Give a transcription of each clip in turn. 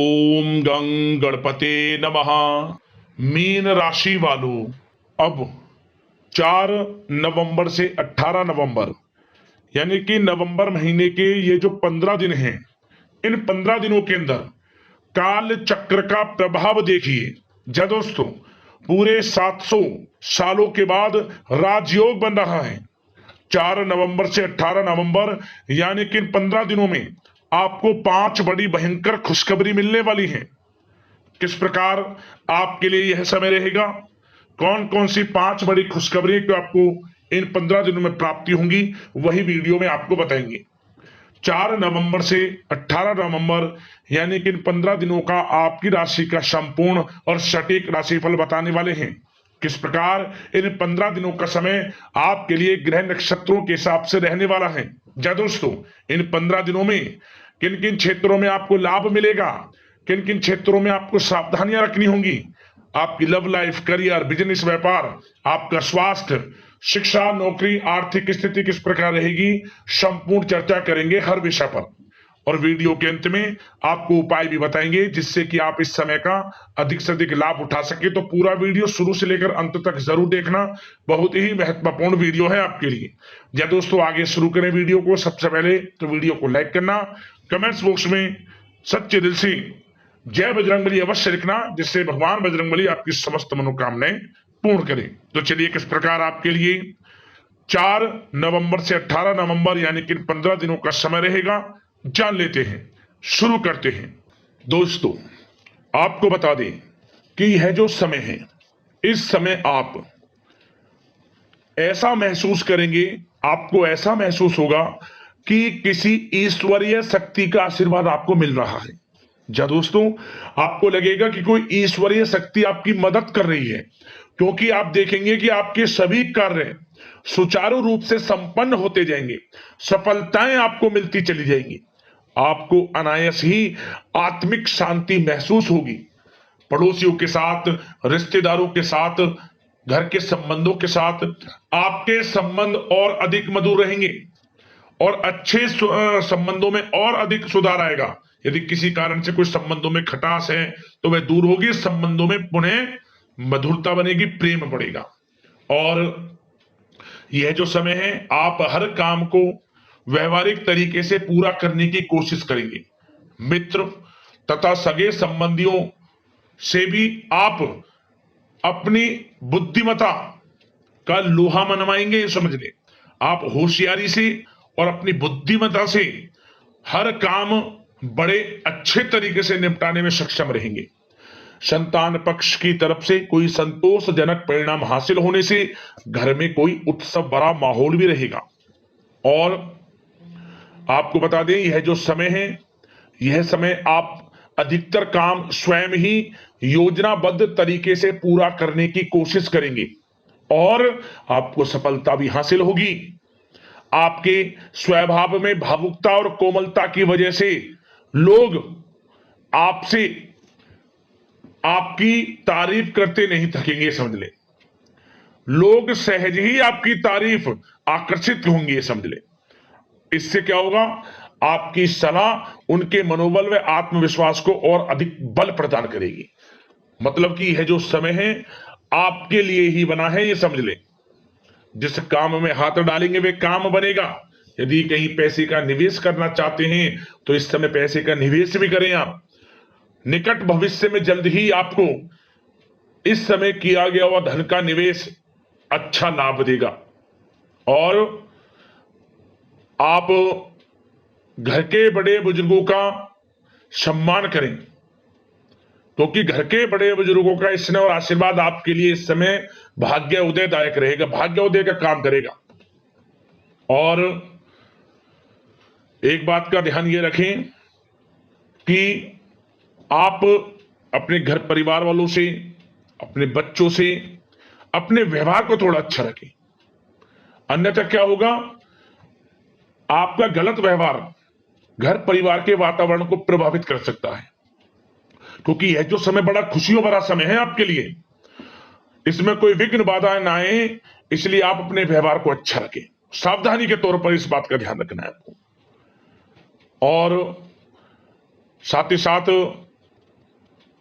ओम गं गणपते नमः। मीन राशि वालों, अब 4 नवंबर से 18 नवंबर यानी कि नवंबर महीने के ये जो 15 दिन हैं, इन 15 दिनों के अंदर काल चक्र का प्रभाव देखिए। जय दोस्तों, पूरे 700 सालों के बाद राजयोग बन रहा है। 4 नवंबर से 18 नवंबर यानी कि इन 15 दिनों में आपको 5 बड़ी भयंकर खुशखबरी मिलने वाली है। किस प्रकार आपके लिए यह समय रहेगा, कौन कौन सी 5 बड़ी खुशखबरी जो आपको इन 15 दिनों में प्राप्ति होंगी, वही वीडियो में आपको बताएंगे। 4 नवंबर से 18 नवंबर यानी कि इन 15 दिनों का आपकी राशि का संपूर्ण और सटीक राशिफल बताने वाले हैं। किस प्रकार इन 15 दिनों का समय आपके लिए ग्रह नक्षत्रों के हिसाब से रहने वाला है। जा दोस्तों, इन 15 दिनों में किन किन क्षेत्रों में आपको लाभ मिलेगा, किन किन क्षेत्रों में आपको सावधानियां रखनी होंगी, आपकी लव लाइफ, करियर, बिजनेस, व्यापार, आपका स्वास्थ्य, शिक्षा, नौकरी, आर्थिक स्थिति किस प्रकार रहेगी, संपूर्ण चर्चा करेंगे हर विषय पर। और वीडियो के अंत में आपको उपाय भी बताएंगे जिससे कि आप इस समय का अधिक से अधिक लाभ उठा सके। तो पूरा वीडियो शुरू से लेकर अंत तक जरूर देखना, बहुत ही महत्वपूर्ण वीडियो है आपके लिए। या दोस्तों, आगे शुरू करें वीडियो को। सबसे पहले तो वीडियो को लाइक करना, कमेंट्स बॉक्स में सच्चे दिल से जय बजरंगबली अवश्य लिखना, जिससे भगवान बजरंगबली आपकी समस्त मनोकामनाएं पूर्ण करें। तो चलिए, किस प्रकार आपके लिए 4 नवंबर से 18 नवंबर यानी कि 15 दिनों का समय रहेगा, जान लेते हैं, शुरू करते हैं। दोस्तों, आपको बता दें कि यह जो समय है, इस समय आप ऐसा महसूस करेंगे, आपको ऐसा महसूस होगा कि किसी ईश्वरीय शक्ति का आशीर्वाद आपको मिल रहा है। जा दोस्तों, आपको लगेगा कि कोई ईश्वरीय शक्ति आपकी मदद कर रही है, क्योंकि आप देखेंगे कि आपके सभी कार्य सुचारू रूप से संपन्न होते जाएंगे, सफलताएं आपको मिलती चली जाएंगी, आपको अनायास ही आत्मिक शांति महसूस होगी। पड़ोसियों के साथ, रिश्तेदारों के साथ, घर के संबंधों के साथ आपके संबंध और अधिक मधुर रहेंगे और अच्छे संबंधों में और अधिक सुधार आएगा। यदि किसी कारण से कोई संबंधों में खटास है तो वह दूर होगी, संबंधों में पुनः मधुरता बनेगी, प्रेम बढ़ेगा। और यह जो समय है, आप हर काम को व्यवहारिक तरीके से पूरा करने की कोशिश करेंगे। मित्र तथा सगे संबंधियों से भी आप अपनी बुद्धिमता का लोहा मनवाएंगे। समझ ले, आप होशियारी से और अपनी बुद्धिमता से हर काम बड़े अच्छे तरीके से निपटाने में सक्षम रहेंगे। संतान पक्ष की तरफ से कोई संतोषजनक परिणाम हासिल होने से घर में कोई उत्सव भरा माहौल भी रहेगा। और आपको बता दें, यह जो समय है, यह समय आप अधिकतर काम स्वयं ही योजनाबद्ध तरीके से पूरा करने की कोशिश करेंगे और आपको सफलता भी हासिल होगी। आपके स्वभाव में भावुकता और कोमलता की वजह से लोग आपसे आपकी तारीफ करते नहीं थकेंगे। समझ ले, लोग सहज ही आपकी तारीफ आकर्षित होंगे। समझ ले, इससे क्या होगा, आपकी सलाह उनके मनोबल व आत्मविश्वास को और अधिक बल प्रदान करेगी। मतलब कि यह जो समय है आपके लिए ही बना है, ये समझ ले। जिस काम में हाथ डालेंगे वे काम बनेगा। यदि कहीं पैसे का निवेश करना चाहते हैं तो इस समय पैसे का निवेश भी करें आप। निकट भविष्य में जल्द ही आपको इस समय किया गया हुआ धन का निवेश अच्छा लाभ देगा। और आप घर के बड़े बुजुर्गों का सम्मान करें, क्योंकि घर के बड़े बुजुर्गों का स्नेह और आशीर्वाद आपके लिए इस समय भाग्य उदयदायक रहेगा, भाग्य उदय का काम करेगा। और एक बात का ध्यान ये रखें कि आप अपने घर परिवार वालों से, अपने बच्चों से अपने व्यवहार को थोड़ा अच्छा रखें। अन्यथा क्या होगा, आपका गलत व्यवहार घर परिवार के वातावरण को प्रभावित कर सकता है। क्योंकि यह जो समय बड़ा खुशियों भरा समय है आपके लिए, इसमें कोई विघ्न बाधाएं ना आए, इसलिए आप अपने व्यवहार को अच्छा रखें। सावधानी के तौर पर इस बात का ध्यान रखना है आपको। और साथ ही साथ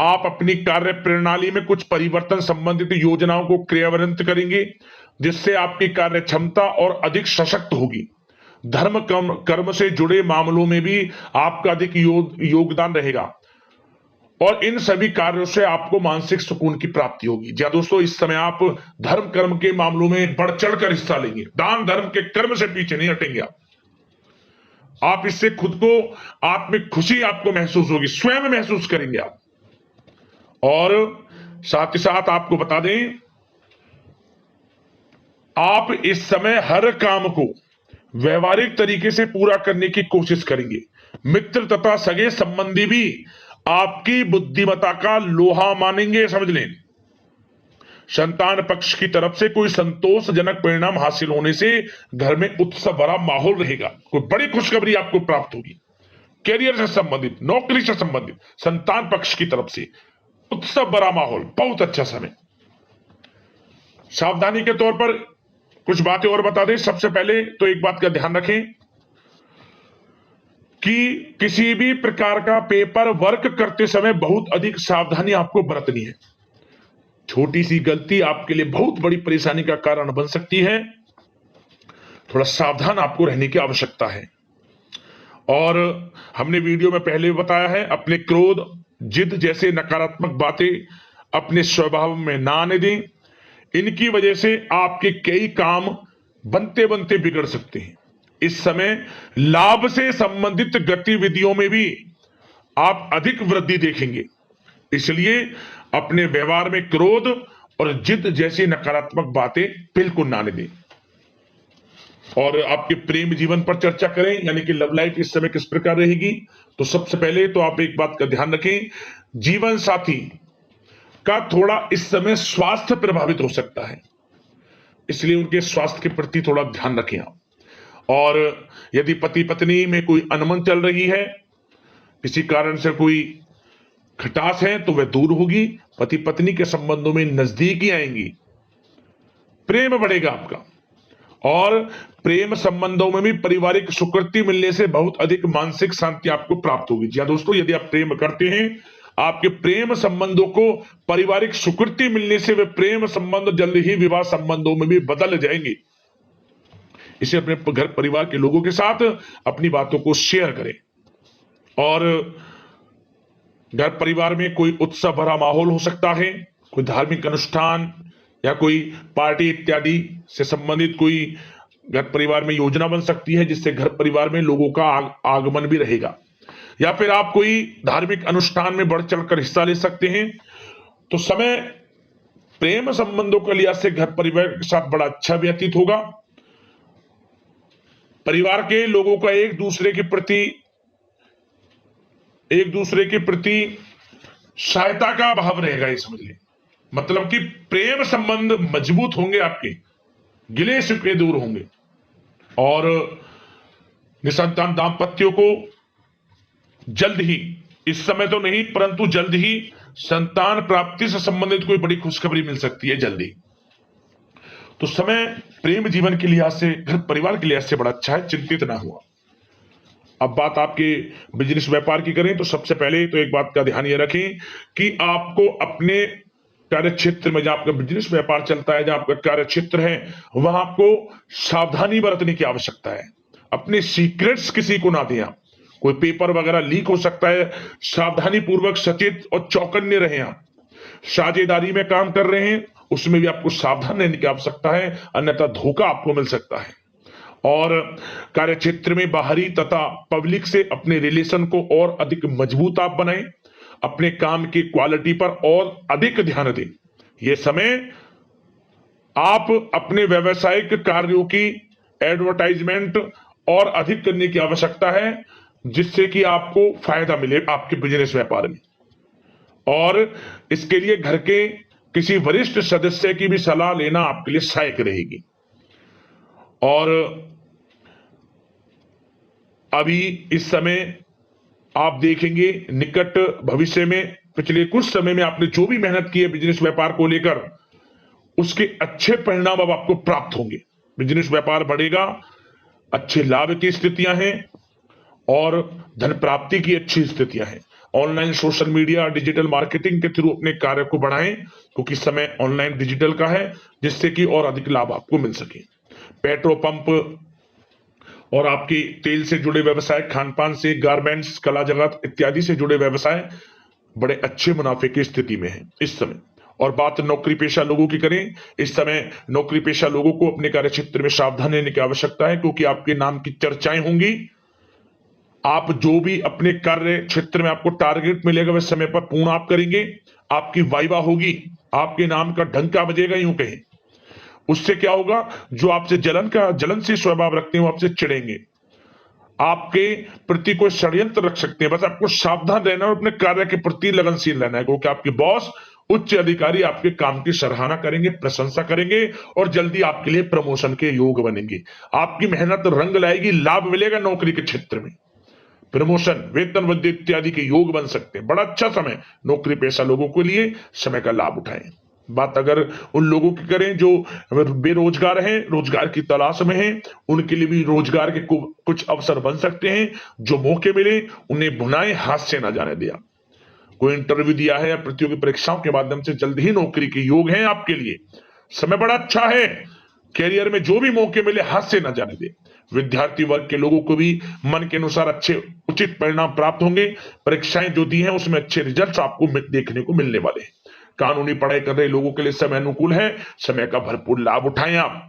आप अपनी कार्य प्रणाली में कुछ परिवर्तन संबंधित योजनाओं को क्रियान्वित करेंगे, जिससे आपकी कार्य क्षमता और अधिक सशक्त होगी। धर्म कर्म से जुड़े मामलों में भी आपका अधिक योगदान रहेगा और इन सभी कार्यों से आपको मानसिक सुकून की प्राप्ति होगी। जी दोस्तों, इस समय आप धर्म कर्म के मामलों में बढ़ चढ़कर हिस्सा लेंगे। दान धर्म के कर्म से पीछे नहीं हटेंगे आप इससे खुद को आत्मिक खुशी आपको महसूस होगी, स्वयं महसूस करेंगे आप। और साथ ही साथ आपको बता दें, आप इस समय हर काम को व्यवहारिक तरीके से पूरा करने की कोशिश करेंगे। मित्र तथा सगे संबंधी भी आपकी बुद्धिमत्ता का लोहा मानेंगे, समझ लें। संतान पक्ष की तरफ से कोई संतोषजनक परिणाम हासिल होने से घर में उत्सव भरा माहौल रहेगा। कोई बड़ी खुशखबरी आपको प्राप्त होगी। कैरियर से संबंधित, नौकरी से संबंधित, संतान पक्ष की तरफ से उत्सव भरा माहौल, बहुत अच्छा समय। सावधानी के तौर पर कुछ बातें और बता दें। सबसे पहले तो एक बात का ध्यान रखें कि किसी भी प्रकार का पेपर वर्क करते समय बहुत अधिक सावधानी आपको बरतनी है। छोटी सी गलती आपके लिए बहुत बड़ी परेशानी का कारण बन सकती है। थोड़ा सावधान आपको रहने की आवश्यकता है। और हमने वीडियो में पहले बताया है, अपने क्रोध, जिद जैसे नकारात्मक बातें अपने स्वभाव में ना आने दें। इनकी वजह से आपके कई काम बनते बनते बिगड़ सकते हैं। इस समय लाभ से संबंधित गतिविधियों में भी आप अधिक वृद्धि देखेंगे, इसलिए अपने व्यवहार में क्रोध और जिद जैसी नकारात्मक बातें बिल्कुल ना आने दें। और आपके प्रेम जीवन पर चर्चा करें, यानी कि लव लाइफ इस समय किस प्रकार रहेगी। तो सबसे पहले तो आप एक बात का ध्यान रखें, जीवन साथी का थोड़ा इस समय स्वास्थ्य प्रभावित हो सकता है, इसलिए उनके स्वास्थ्य के प्रति थोड़ा ध्यान रखें आप। और यदि पति पत्नी में कोई अनबन चल रही है, किसी कारण से कोई खटास है, तो वह दूर होगी। पति पत्नी के संबंधों में नजदीकी आएंगी, प्रेम बढ़ेगा आपका। और प्रेम संबंधों में भी पारिवारिक स्वीकृति मिलने से बहुत अधिक मानसिक शांति आपको प्राप्त होगी। जी हाँ दोस्तों, यदि आप प्रेम करते हैं, आपके प्रेम संबंधों को पारिवारिक स्वीकृति मिलने से वे प्रेम संबंध जल्द ही विवाह संबंधों में भी बदल जाएंगे। इसे अपने घर परिवार के लोगों के साथ अपनी बातों को शेयर करें। और घर परिवार में कोई उत्सव भरा माहौल हो सकता है, कोई धार्मिक अनुष्ठान या कोई पार्टी इत्यादि से संबंधित कोई घर परिवार में योजना बन सकती है, जिससे घर परिवार में लोगों का आगमन भी रहेगा। या फिर आप कोई धार्मिक अनुष्ठान में बढ़ चढ़कर हिस्सा ले सकते हैं। तो समय प्रेम संबंधों के लिहाज से घर परिवार के साथ बड़ा अच्छा व्यतीत होगा। परिवार के लोगों का एक दूसरे के प्रति सहायता का भाव रहेगा, ये समझ लें। मतलब कि प्रेम संबंध मजबूत होंगे, आपके गिले शिकवे दूर होंगे। और निसंतान दाम्पत्यों को जल्द ही, इस समय तो नहीं परंतु जल्द ही संतान प्राप्ति से संबंधित कोई बड़ी खुशखबरी मिल सकती है जल्दी। तो समय प्रेम जीवन के लिहाज से, घर परिवार के लिहाज से बड़ा अच्छा है, चिंतित ना हुआ। अब बात आपके बिजनेस व्यापार की करें, तो सबसे पहले तो एक बात का ध्यान ये रखें कि आपको अपने कार्य क्षेत्र में, जहां आपका बिजनेस व्यापार चलता है, जहां आपका कार्य क्षेत्र है, वहां आपको सावधानी बरतने की आवश्यकता है। अपने सीक्रेट्स किसी को ना दें आप। कोई पेपर वगैरह लीक हो सकता है, सावधानी पूर्वक सचेत और चौकन्ने रहें आप। साझेदारी में काम कर रहे हैं, उसमें भी आपको सावधान रहने की आवश्यकता है, अन्यथा धोखा आपको मिल सकता है। और कार्य क्षेत्र में बाहरी तथा पब्लिक से अपने रिलेशन को और अधिक मजबूत आप बनाएं। अपने काम की क्वालिटी पर और अधिक ध्यान दें। यह समय आप अपने व्यावसायिक कार्यों की एडवर्टाइजमेंट और अधिक करने की आवश्यकता है, जिससे कि आपको फायदा मिले आपके बिजनेस व्यापार में। और इसके लिए घर के किसी वरिष्ठ सदस्य की भी सलाह लेना आपके लिए सहायक रहेगी। और अभी इस समय आप देखेंगे, निकट भविष्य में, पिछले कुछ समय में आपने जो भी मेहनत की है बिजनेस व्यापार को लेकर, उसके अच्छे परिणाम अब आपको प्राप्त होंगे। बिजनेस व्यापार बढ़ेगा, अच्छे लाभ की स्थितियां हैं और धन प्राप्ति की अच्छी स्थितियां हैं। Online social media digital marketing के थ्रू अपने कार्य को बढ़ाएं, क्योंकि समय ऑनलाइन डिजिटल का है, जिससे कि और अधिक लाभ आपको मिल सके। पेट्रोल पंप और आपकी तेल से जुड़े व्यवसाय, खान पान से, गारमेंट्स, कला जगत इत्यादि से जुड़े व्यवसाय बड़े अच्छे मुनाफे की स्थिति में है इस समय। और बात नौकरी पेशा लोगों की करें, इस समय नौकरी पेशा लोगों को अपने कार्य क्षेत्र में सावधान रहने की आवश्यकता है, क्योंकि आपके नाम की चर्चाएं होंगी। आप जो भी अपने कार्य क्षेत्र में आपको टारगेट मिलेगा वह समय पर पूर्ण आप करेंगे। आपकी वाइवा होगी, आपके नाम का डंका बजेगा, यूं कहें। उससे क्या होगा, जो आपसे जलन से स्वभाव रखते हैं वो आपसे चिढ़ेंगे, आपके प्रति कोई षड्यंत्र रख सकते हैं। बस आपको सावधान रहना और अपने कार्य के प्रति लगनशील रहना है, क्योंकि आपके बॉस उच्च अधिकारी आपके काम की सराहना करेंगे, प्रशंसा करेंगे और जल्दी आपके लिए प्रमोशन के योग बनेंगे। आपकी मेहनत रंग लाएगी, लाभ मिलेगा नौकरी के क्षेत्र में, प्रमोशन, वेतन वृद्धि इत्यादि के योग बन सकते हैं। बड़ा अच्छा समय नौकरी पेशा लोगों के लिए, समय का लाभ उठाएं। बात अगर उन लोगों की करें जो बेरोजगार हैं, रोजगार की तलाश में हैं, उनके लिए भी रोजगार के कुछ अवसर बन सकते हैं। जो मौके मिले उन्हें भुनाएं, हाथ से ना जाने दिया। कोई इंटरव्यू दिया है या प्रतियोगी परीक्षाओं के माध्यम से जल्द ही नौकरी के योग हैं आपके लिए, समय बड़ा अच्छा है। कैरियर में जो भी मौके मिले हाथ से ना जाने दे। विद्यार्थी वर्ग के लोगों को भी मन के अनुसार अच्छे उचित परिणाम प्राप्त होंगे। परीक्षाएं जो दी हैं उसमें अच्छे रिजल्ट्स आपको देखने को मिलने वाले हैं। कानूनी पढ़ाई कर रहे लोगों के लिए समय अनुकूल है, समय का भरपूर लाभ उठाएं आप।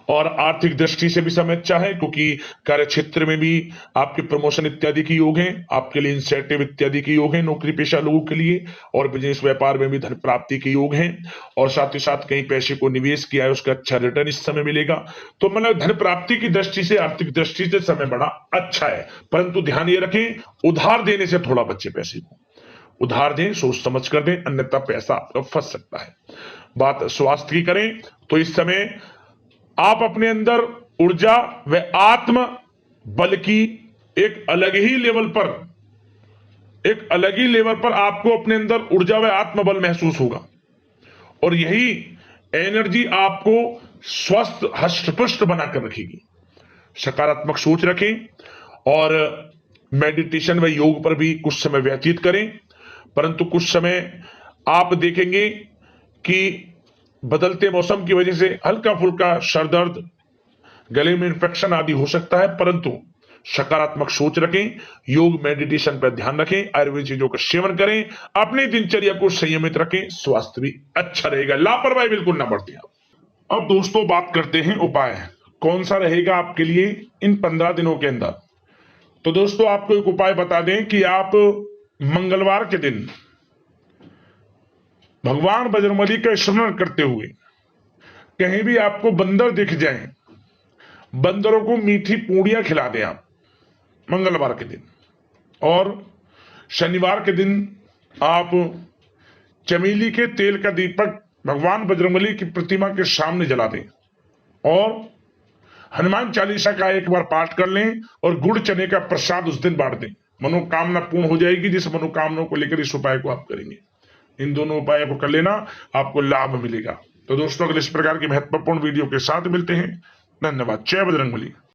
और आर्थिक दृष्टि से भी समय अच्छा है, क्योंकि कार्य क्षेत्र में भी आपके प्रमोशन इत्यादि के योग हैं, आपके लिए इंसेंटिव इत्यादि के योग हैं नौकरी पेशा लोगों के लिए। और बिजनेस व्यापार में भी धन प्राप्ति के योग हैं, और साथ ही साथ कहीं पैसे को निवेश किया है उसका अच्छा रिटर्न इस समय मिलेगा। तो मतलब धन प्राप्ति की दृष्टि से, आर्थिक दृष्टि से समय बड़ा अच्छा है। परंतु ध्यान ये रखें, उधार देने से थोड़ा बचे। पैसे को उधार दें, सोच समझ कर दें, अन्यथा पैसा आपका फंस सकता है। बात स्वास्थ्य की करें तो इस समय आप अपने अंदर ऊर्जा व आत्म बल की एक अलग ही लेवल पर आपको अपने अंदर ऊर्जा व आत्म बल महसूस होगा, और यही एनर्जी आपको स्वस्थ हष्ट-पुष्ट बनाकर रखेगी। सकारात्मक सोच रखें और मेडिटेशन व योग पर भी कुछ समय व्यतीत करें। परंतु कुछ समय आप देखेंगे कि बदलते मौसम की वजह से हल्का फुल्का सर दर्द, गले में इंफेक्शन आदि हो सकता है, परंतु सकारात्मक सोच रखें, योग मेडिटेशन पर ध्यान रखें, आयुर्वेद चीजों का सेवन करें, अपनी दिनचर्या को संयमित रखें, स्वास्थ्य भी अच्छा रहेगा। लापरवाही बिल्कुल ना बरतें। अब दोस्तों बात करते हैं उपाय, कौन सा रहेगा आपके लिए इन 15 दिनों के अंदर। तो दोस्तों आपको एक उपाय बता दें कि आप मंगलवार के दिन भगवान बजरंगबली का स्मरण करते हुए कहीं भी आपको बंदर दिख जाए, बंदरों को मीठी पूड़ियां खिला दें आप मंगलवार के दिन। और शनिवार के दिन आप चमेली के तेल का दीपक भगवान बजरंगबली की प्रतिमा के सामने जला दें, और हनुमान चालीसा का एक बार पाठ कर लें, और गुड़ चने का प्रसाद उस दिन बांट दें। मनोकामना पूर्ण हो जाएगी, जिस मनोकामना को लेकर इस उपाय को आप करेंगे। इन दोनों उपायों को कर लेना, आपको लाभ मिलेगा। तो दोस्तों अगले इस प्रकार की महत्वपूर्ण वीडियो के साथ मिलते हैं। धन्यवाद। जय बजरंगबली।